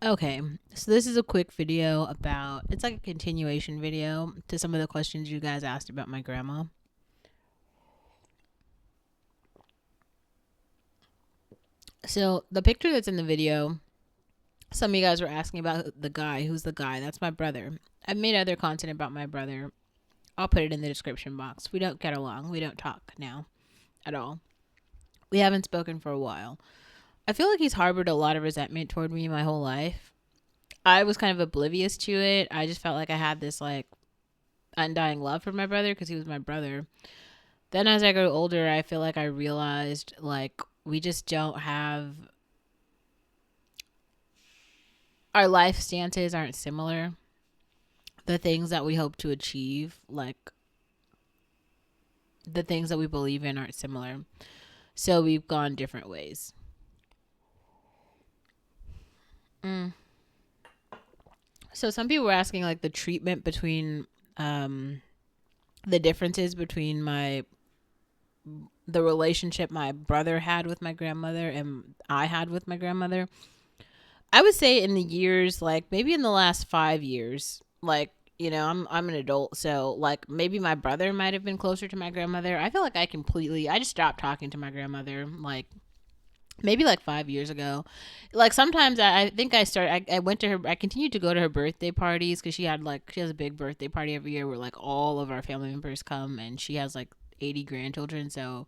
Okay, so this is a quick video about, it's like a continuation video to some of the questions you guys asked about my grandma. So the picture that's in the video, some of you guys were asking about the guy. Who's the guy? That's my brother. I've made other content about my brother. I'll put it in the description box. We don't get along. We don't talk now at all. We haven't spoken for a while. I feel like he's harbored a lot of resentment toward me my whole life. I was kind of oblivious to it. I just felt like I had this like undying love for my brother because he was my brother. Then as I grew older, I feel like I realized like we just don't have, our life stances aren't similar. The things that we hope to achieve, like the things that we believe in, aren't similar. So we've gone different ways. Mm. So some people were asking like the treatment between um the differences between my the relationship my brother had with my grandmother and I had with my grandmother. I would say in the years, like maybe in the last 5 years, like I'm an adult, so like maybe my brother might have been closer to my grandmother. I feel like I just stopped talking to my grandmother like maybe like 5 years ago. Like sometimes I think I went to her. I continued to go to her birthday parties because she has a big birthday party every year where like all of our family members come, and she has like 80 grandchildren, so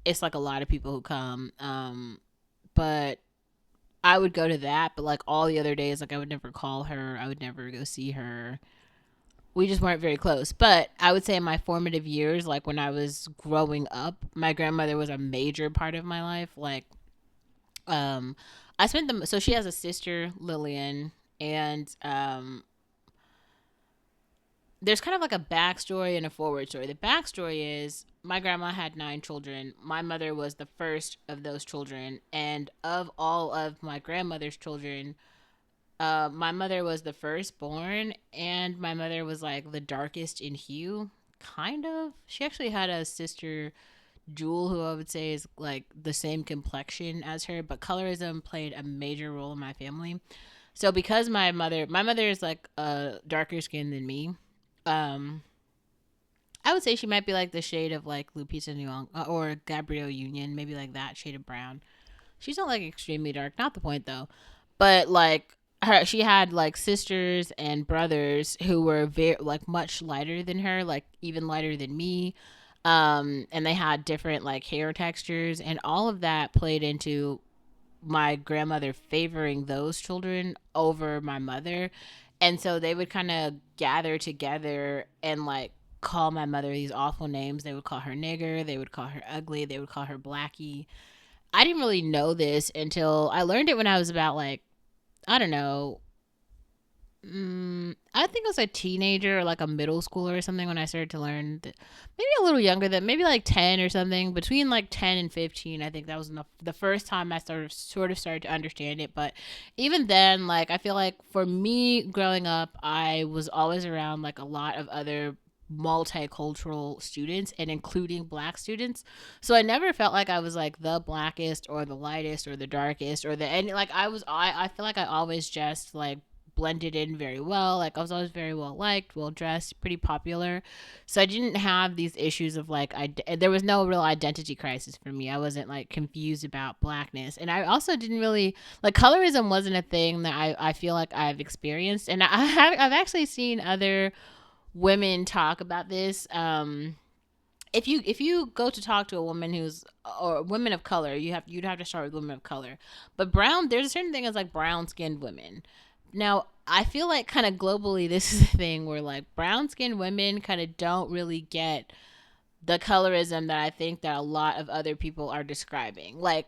it's like a lot of people who come. But I would go to that, but like all the other days, like I would never call her. I would never go see her. We just weren't very close. But I would say in my formative years, like when I was growing up, my grandmother was a major part of my life. Like, um, I spent them. So she has a sister, Lillian, and there's kind of like a backstory and a forward story. The backstory is my grandma had 9 children. My mother was the first of those children, and of all of my grandmother's children, my mother was the firstborn, and my mother was like the darkest in hue. Kind of. She actually had a sister, Jewel, who I would say is like the same complexion as her, but colorism played a major role in my family. So because my mother is like darker skin than me. Um, I would say she might be like the shade of like Lupita Nyong'o or Gabrielle Union, maybe like that shade of brown. She's not like extremely dark, not the point though. But like she had like sisters and brothers who were very like much lighter than her, like even lighter than me. And they had different like hair textures, and all of that played into my grandmother favoring those children over my mother. And so they would kind of gather together and like call my mother these awful names. They would call her nigger, they would call her ugly, they would call her blackie. I didn't really know this until I learned it when I was about like, I don't know, I think I was a teenager or like a middle schooler or something when I started to learn that, maybe a little younger than maybe like 10 or something, between like 10 and 15. I think that was the first time I sort of started to understand it. But even then, like I feel like for me growing up, I was always around like a lot of other multicultural students and including black students. So I never felt like I was like the blackest or the lightest or the darkest or the, and like I feel like I always just like blended in very well. Like I was always very well liked, well dressed, pretty popular. So I didn't have these issues of like there was no real identity crisis for me. I wasn't like confused about blackness. And I also didn't really like colorism wasn't a thing that I feel like I've experienced. And I've actually seen other women talk about this. If you go to talk to a woman who's or women of color, you'd have to start with women of color. But brown, there's a certain thing as like brown skinned women. Now, I feel like kind of globally, this is a thing where like brown skinned women kind of don't really get the colorism that I think that a lot of other people are describing. Like,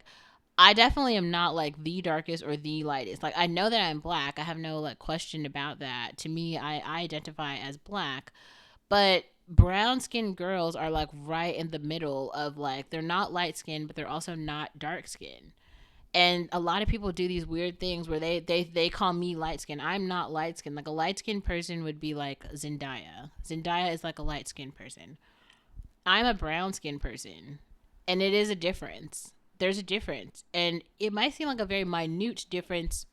I definitely am not like the darkest or the lightest. Like, I know that I'm black. I have no like question about that. To me, I identify as black, but brown skinned girls are like right in the middle of like they're not light skinned, but they're also not dark skinned. And a lot of people do these weird things where they call me light skinned. I'm not light skinned. Like a light skinned person would be like Zendaya. Zendaya is like a light skinned person. I'm a brown skinned person. And it is a difference. There's a difference. And it might seem like a very minute difference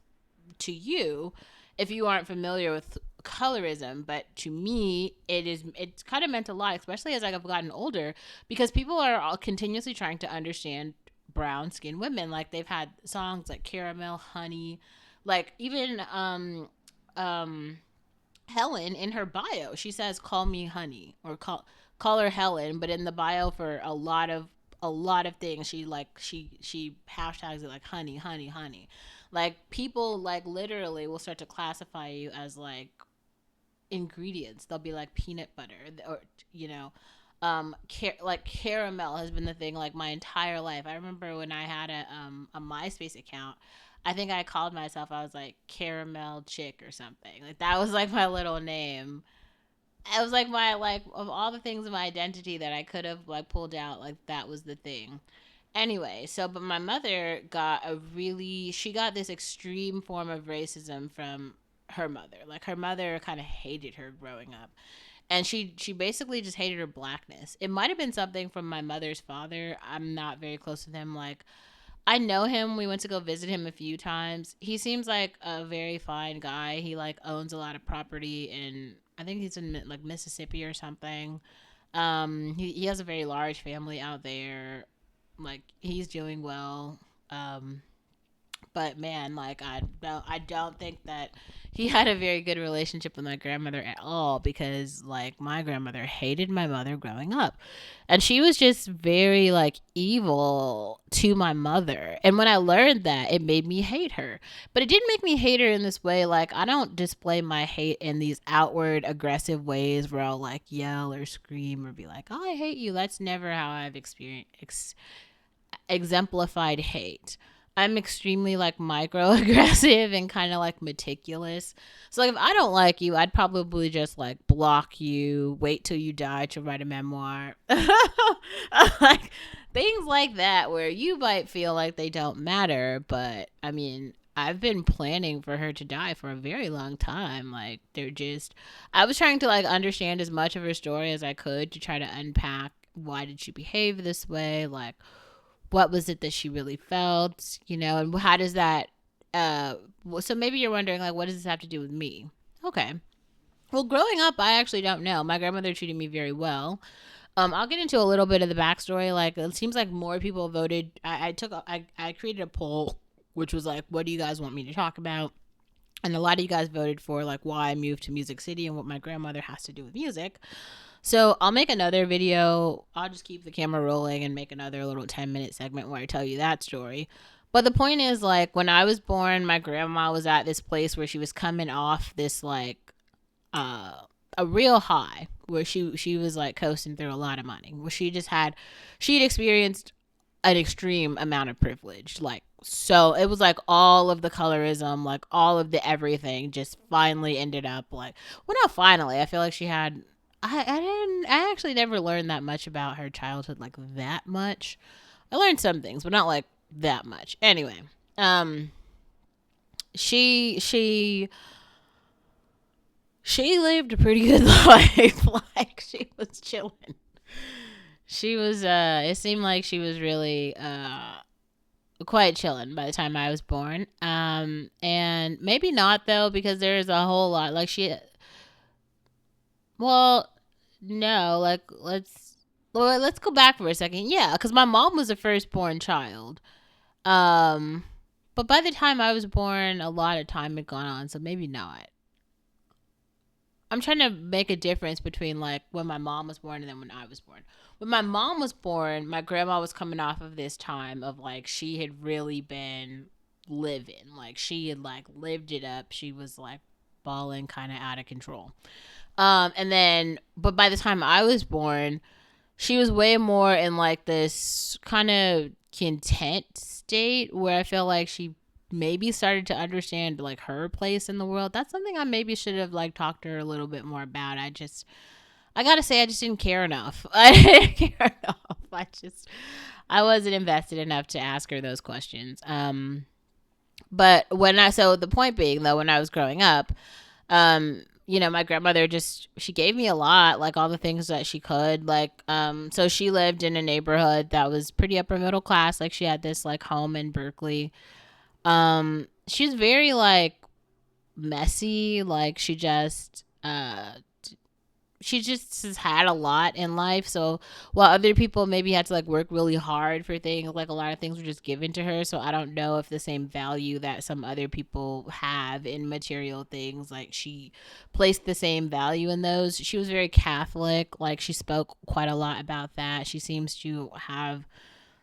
to you if you aren't familiar with colorism, but to me it's kind of meant a lot, especially as I've gotten older, because people are all continuously trying to understand brown skinned women. Like they've had songs like Caramel Honey, like even um Helen, in her bio, she says call me honey, or call her Helen, but in the bio for a lot of things she hashtags it like honey, honey, honey. Like people like literally will start to classify you as like ingredients. They'll be like peanut butter, or you know, like caramel has been the thing like my entire life. I remember when I had a MySpace account. I think I called myself. I was like caramel chick or something. Like that was like my little name. It was like my like of all the things in my identity that I could have like pulled out. Like that was the thing. Anyway, so but my mother got she got this extreme form of racism from her mother. Like her mother kind of hated her growing up, and she basically just hated her blackness. It might have been something from my mother's father. I'm not very close with him. Like I know him. We went to go visit him a few times. He seems like a very fine guy. He like owns a lot of property in, I think he's in like Mississippi or something. He has a very large family out there. Like he's doing well. Um, but man, like I don't think that he had a very good relationship with my grandmother at all, because like my grandmother hated my mother growing up, and she was just very like evil to my mother. And when I learned that, it made me hate her. But it didn't make me hate her in this way. Like I don't display my hate in these outward aggressive ways where I'll like yell or scream or be like, "Oh, I hate you." That's never how I've experienced exemplified hate. I'm extremely like microaggressive and kind of like meticulous. So like if I don't like you, I'd probably just like block you, wait till you die to write a memoir. Like things like that where you might feel like they don't matter, but I mean, I've been planning for her to die for a very long time. Like they're just I was trying to like understand as much of her story as I could to try to unpack why did she behave this way? Like what was it that she really felt, and how does that so maybe you're wondering like what does this have to do with me? Okay. Well, growing up, I actually don't know. My grandmother treated me very well. I'll get into a little bit of the backstory. Like it seems like more people voted. I created a poll which was like, what do you guys want me to talk about? And a lot of you guys voted for like why I moved to Music City and what my grandmother has to do with music. So I'll make another video. I'll just keep the camera rolling and make another little 10-minute segment where I tell you that story. But the point is, like, when I was born, my grandma was at this place where she was coming off this, like, uh, a real high where she was, like, coasting through a lot of money. Where she'd experienced an extreme amount of privilege. Like, so it was like all of the colorism, like all of the everything just finally ended up like, well, not finally. I feel like she had I actually never learned that much about her childhood, like that much. I learned some things, but not like that much. Anyway, um, she she lived a pretty good life. Like she was chilling. She was. It seemed like she was really quite chilling by the time I was born. And maybe not though, because there's a whole lot. Like she. Well, no, like let's go back for a second. Yeah, because my mom was the firstborn child. Um, but by the time I was born, a lot of time had gone on, so maybe not. I'm trying to make a difference between like when my mom was born and then when I was born. When my mom was born, my grandma was coming off of this time of like she had really been living. Like she had like lived it up. She was like balling kind of out of control. And then, but by the time I was born, she was way more in like this kind of content state where I feel like she maybe started to understand like her place in the world. That's something I maybe should have like talked to her a little bit more about. I gotta say, I just didn't care enough. I didn't care enough. I wasn't invested enough to ask her those questions. But so the point being though, when I was growing up, my grandmother she gave me a lot, like all the things that she could, like, so she lived in a neighborhood that was pretty upper middle class. Like she had this like home in Berkeley. She's very like messy. Like she just has had a lot in life. So while other people maybe had to like work really hard for things, like a lot of things were just given to her. So I don't know if the same value that some other people have in material things, like she placed the same value in those. She was very Catholic. Like she spoke quite a lot about that. She seems to have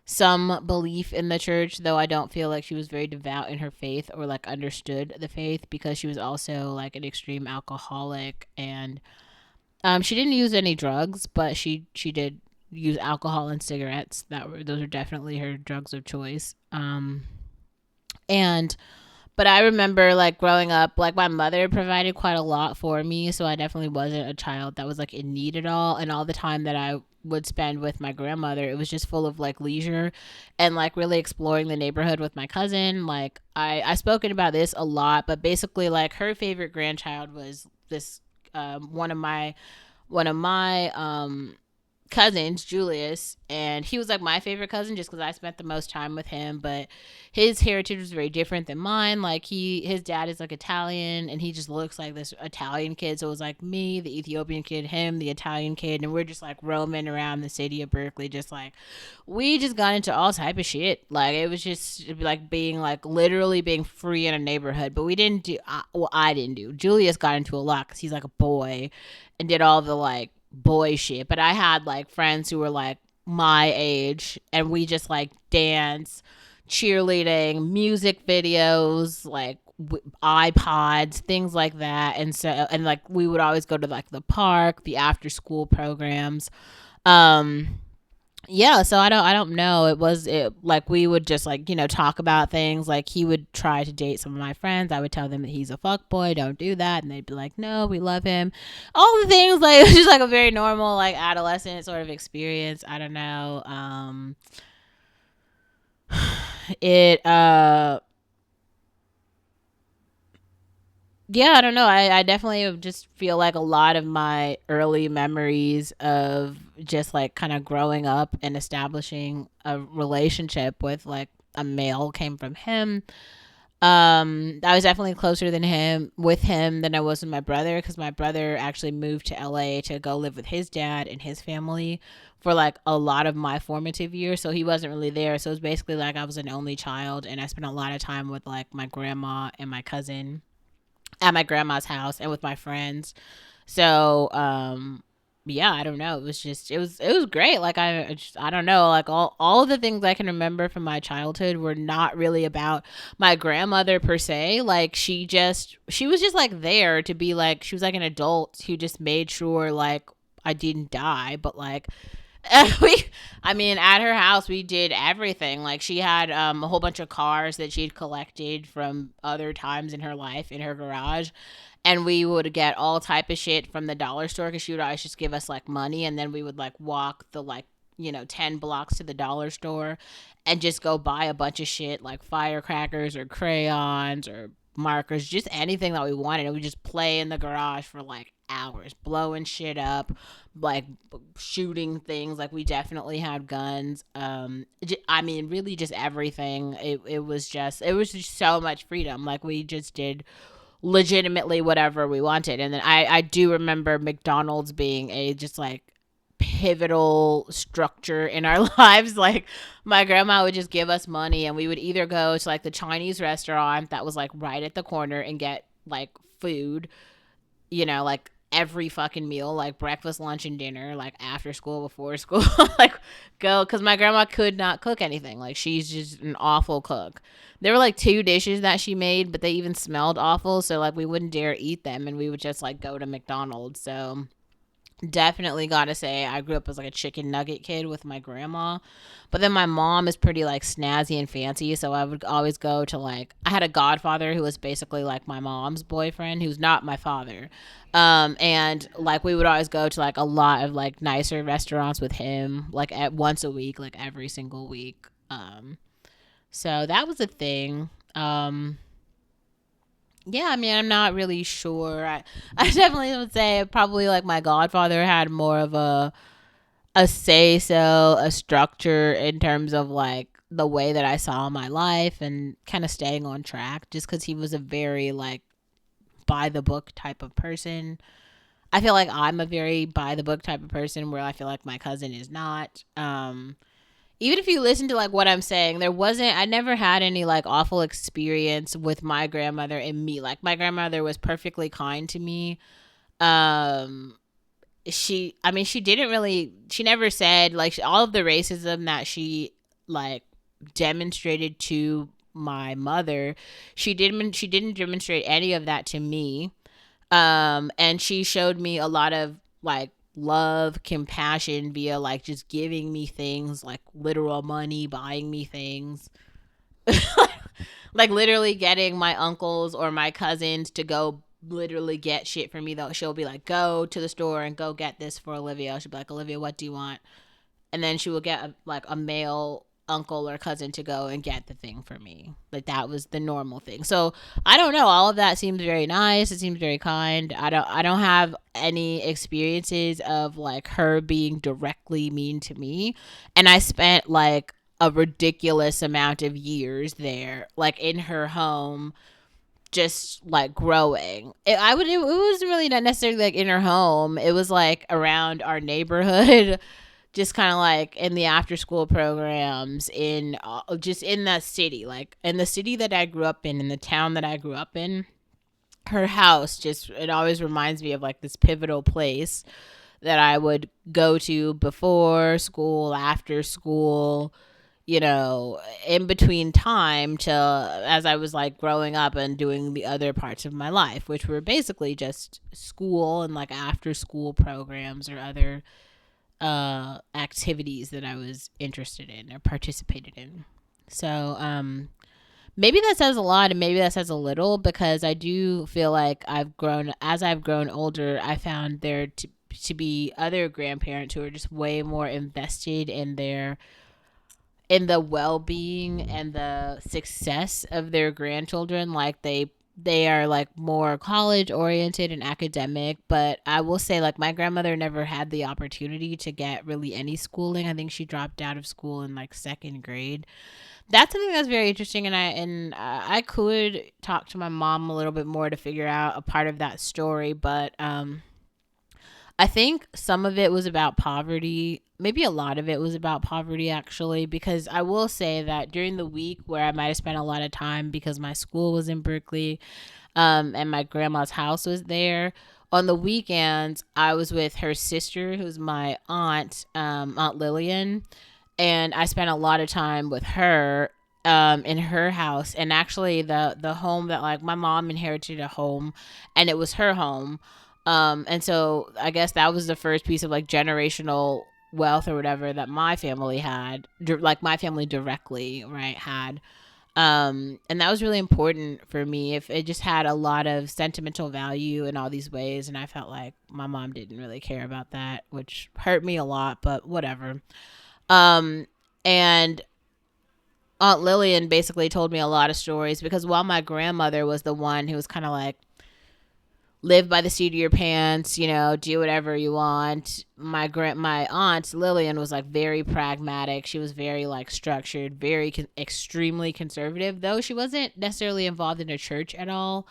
some belief in the church, though I don't feel like she was very devout in her faith or like understood the faith, because she was also like an extreme alcoholic. And she didn't use any drugs, but she did use alcohol and cigarettes. Those are definitely her drugs of choice. And but I remember like growing up, like my mother provided quite a lot for me, so I definitely wasn't a child that was like in need at all. And all the time that I would spend with my grandmother, it was just full of like leisure and like really exploring the neighborhood with my cousin. Like I spoken about this a lot, but basically like her favorite grandchild was this one of my cousins, Julius, and he was like my favorite cousin just because I spent the most time with him. But his heritage was very different than mine. Like his dad is like Italian, and he just looks like this Italian kid. So it was like me, the Ethiopian kid, him, the Italian kid, and we're just like roaming around the city of Berkeley, just like we just got into all type of shit. Like it was just like being like literally being free in a neighborhood. But we didn't do. Well, I didn't do. Julius got into a lot because he's like a boy, and did all the like boy shit. But I had like friends who were like my age, and we just like dance, cheerleading, music videos, like iPods, things like that. And so, and like we would always go to like the park, the after school programs. Um, yeah, so I don't know. It like we would just like, talk about things. Like he would try to date some of my friends. I would tell them that he's a fuck boy, don't do that, and they'd be like, no, we love him. All the things, like it was just like a very normal like adolescent sort of experience. I don't know. It Yeah, I don't know. I definitely just feel like a lot of my early memories of just like kind of growing up and establishing a relationship with like a male came from him. I was definitely closer than him with him than I was with my brother, because my brother actually moved to LA to go live with his dad and his family for like a lot of my formative years. So he wasn't really there. So it was basically like I was an only child, and I spent a lot of time with like my grandma and my cousin at my grandma's house and with my friends. So, yeah, I don't know. It was just it was great. Like I don't know. Like all of the things I can remember from my childhood were not really about my grandmother per se. Like she was just like there to be like, she was like an adult who just made sure like I didn't die. But like we I mean, at her house we did everything. Like she had a whole bunch of cars that she'd collected from other times in her life in her garage, and we would get all type of shit from the dollar store, because she would always just give us like money, and then we would like walk the like 10 blocks to the dollar store and just go buy a bunch of shit like firecrackers or crayons or markers, just anything that we wanted, and we just play in the garage for like hours, blowing shit up, like shooting things. Like we definitely had guns. I mean, really just everything. It was just so much freedom. Like we just did legitimately whatever we wanted. And then I do remember McDonald's being a just like pivotal structure in our lives. Like my grandma would just give us money, and we would either go to like the Chinese restaurant that was like right at the corner and get like food, like every fucking meal, like breakfast, lunch, and dinner, like after school, before school, like go, because my grandma could not cook anything. Like she's just an awful cook. There were like two dishes that she made, but they even smelled awful, so like we wouldn't dare eat them, and we would just like go to McDonald's. So definitely gotta say I grew up as like a chicken nugget kid with my grandma. But then my mom is pretty like snazzy and fancy, so I would always go to like, I had a godfather who was basically like my mom's boyfriend, who's not my father. And like we would always go to like a lot of like nicer restaurants with him, like at once a week, like every single week. So that was a thing. Yeah, I mean, I'm not really sure. I definitely would say probably like my godfather had more of a say so, a structure in terms of like the way that I saw my life and kind of staying on track, just because he was a very like by the book type of person. I feel like I'm a very by the book type of person, where I feel like my cousin is not. Even if you listen to like what I'm saying, I never had any like awful experience with my grandmother and me. Like my grandmother was perfectly kind to me. Um, she didn't really, she never said like all of the racism that she like demonstrated to my mother. She didn't demonstrate any of that to me. And she showed me a lot of like love, compassion via like just giving me things like literal money, buying me things. Like literally getting my uncles or my cousins to go literally get shit for me, though. She'll be like, go to the store and go get this for Olivia. She'll be like, Olivia, what do you want? And then she will get like a male uncle or cousin to go and get the thing for me. Like that was the normal thing. So I don't know, all of that seems very nice, it seems very kind. I don't have any experiences of like her being directly mean to me. And I spent like a ridiculous amount of years there, like in her home, just like growing. It was really not necessarily like in her home. It was like around our neighborhood, just kind of like in the after school programs, in just in that city, like in the city that I grew up in the town that I grew up in. Her house just, it always reminds me of like this pivotal place that I would go to before school, after school, in between time to as I was like growing up and doing the other parts of my life, which were basically just school and like after school programs or other activities that I was interested in or participated in. So maybe that says a lot and maybe that says a little, because I do feel like I've grown older, I found there to be other grandparents who are just way more invested in the well-being and the success of their grandchildren. Like they are like more college oriented and academic. But I will say, like, my grandmother never had the opportunity to get really any schooling. I think she dropped out of school in like second grade. That's something that's very interesting, and I could talk to my mom a little bit more to figure out a part of that story. But I think some of it was about poverty. Maybe a lot of it was about poverty, actually, because I will say that during the week where I might have spent a lot of time because my school was in Berkeley, and my grandma's house was there, on the weekends, I was with her sister, who's my aunt, Aunt Lillian, and I spent a lot of time with her in her house. And actually the home that, like, my mom inherited a home and it was her home. And so I guess that was the first piece of like generational wealth or whatever that my family had, like my family directly, right, had. And that was really important for me. If it just had a lot of sentimental value in all these ways, and I felt like my mom didn't really care about that, which hurt me a lot, but whatever. Um, and Aunt Lillian basically told me a lot of stories, because while my grandmother was the one who was kind of like, live by the seat of your pants, do whatever you want. My aunt Lillian was like very pragmatic. She was very like structured, very extremely conservative, though she wasn't necessarily involved in a church at all.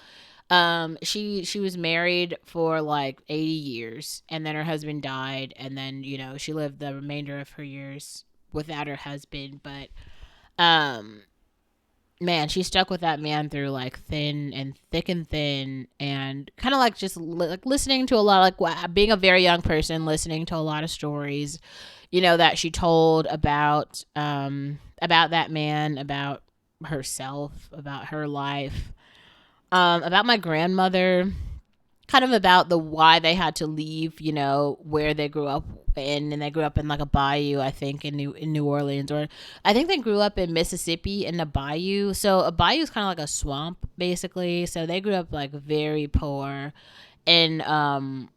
She was married for like 80 years, and then her husband died, and then she lived the remainder of her years without her husband. But um man, she stuck with that man through like thin and thick and thin, and kind of like just like listening to a lot, like being a very young person, listening to a lot of stories, that she told about that man, about herself, about her life, about my grandmother, kind of about the why they had to leave, where they grew up in, and they grew up in like a bayou, I think, in New Orleans, or I think they grew up in Mississippi in a bayou. So a bayou is kind of like a swamp, basically. So they grew up like very poor, and I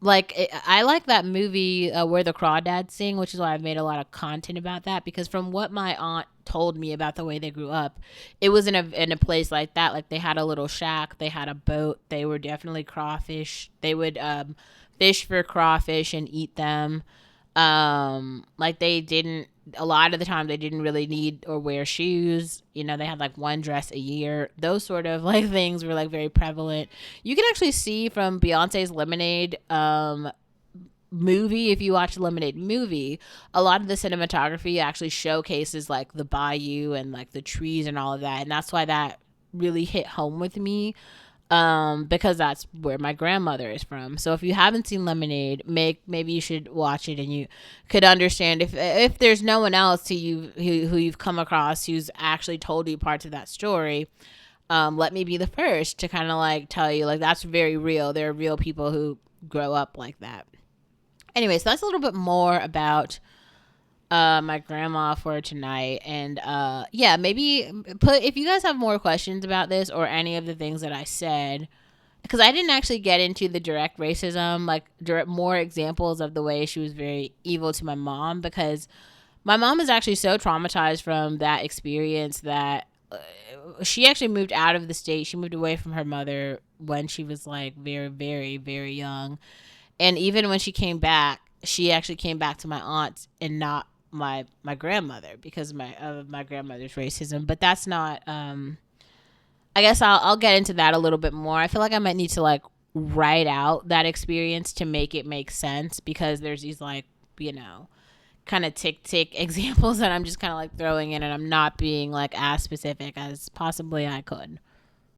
like that movie, Where the Crawdads Sing, which is why I've made a lot of content about that, because from what my aunt told me about the way they grew up, it was in a place like that. Like they had a little shack, they had a boat, they were definitely crawfish. They would fish for crawfish and eat them. Like they didn't, a lot of the time they didn't really need or wear shoes. You know, they had like one dress a year. Those sort of like things were like very prevalent. You can actually see from Beyonce's Lemonade movie, if you watch the Lemonade movie, a lot of the cinematography actually showcases like the bayou and like the trees and all of that. And that's why that really hit home with me, because that's where my grandmother is from. So if you haven't seen Lemonade, maybe you should watch it, and you could understand if there's no one else who you've come across who's actually told you parts of that story. Let me be the first to kind of like tell you like that's very real. There are real people who grow up like that. Anyways, that's a little bit more about my grandma for tonight. And yeah, maybe put, if you guys have more questions about this or any of the things that I said, because I didn't actually get into the direct racism, like direct more examples of the way she was very evil to my mom, because my mom is actually so traumatized from that experience that she actually moved out of the state. She moved away from her mother when she was like very, very, very young. And even when she came back, she actually came back to my aunt and not my grandmother because of my grandmother's racism. But that's not. I guess I'll get into that a little bit more. I feel like I might need to like write out that experience to make it make sense, because there's these like, you know, kind of tick examples that I'm just kind of like throwing in, and I'm not being like as specific as possibly I could.